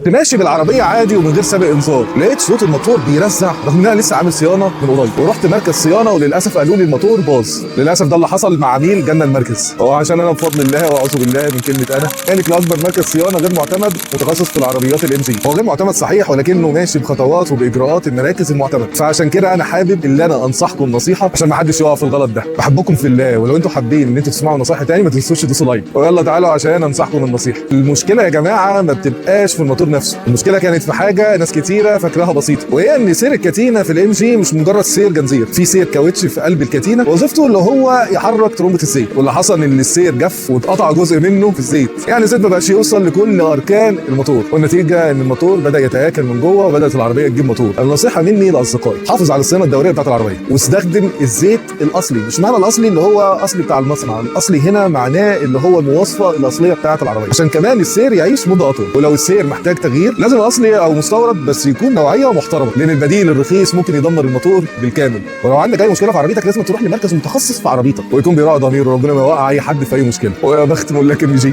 كنت ماشي بالعربيه عادي ومن غير سابق انذار، لقيت صوت الموتور بيرزع رغم ان انا لسه عامل صيانه من قريب، ورحت مركز صيانه وللاسف قالوا لي الموتور باظ. للاسف ده اللي حصل مع عميل جالنا المركز، هو عشان انا بفضل الله واعوذ بالله من كلمه انا قالت لاكبر مركز صيانه غير معتمد متخصص في العربيات الام جي. هو غير معتمد صحيح، ولكنه ماشي بخطوات وباجراءات المراكز المعتمده، فعشان كده انا حابب ان انا انصحكم نصيحه عشان ما حدش يقع في الغلط ده. بحبكم في الله، ولو انتوا حابين ان انتوا تسمعوا نصايح تاني ما تنسوش تدوسوا لايك، ويلا تعالوا عشان انصحكم النصيحه. المشكله يا جماعه ما بتبقاش في الموتور نفسه، المشكله كانت في حاجه ناس كتيره فاكراها بسيطه، وهي ان سير الكتينه في الام جي مش مجرد سير جنزير، في سير كاوتش في قلب الكتينه وظيفته اللي هو يحرك ترمبه الزيت، واللي حصل ان السير جف واتقطع جزء منه في الزيت، يعني الزيت ما بقاش يوصل لكل اركان الموتور، والنتيجه ان الموتور بدا يتاكل من جوه وبدات العربيه تجيب موتور. النصيحه مني لاصدقائي، حافظ على الصيانه الدوريه بتاعت العربيه، واستخدم الزيت الاصلي. مش معنى الاصلي اللي هو اصلي بتاع المصنع، الاصلي هنا معناه اللي هو المواصفه الاصليه بتاعت العربيه، عشان كمان السير يعيش مده اطول. ولو السير محتاج تغيير لازم اصلي او مستورد، بس يكون نوعيه محترمه، لان البديل الرخيص ممكن يدمر الموتور بالكامل. ولو عندك اي مشكله في عربيتك لازم تروح لمركز متخصص في عربيتك ويكون بيراعي ضميره، وربنا ما يوقع اي حد في اي مشكله. ويا بخت ملاك ام جي.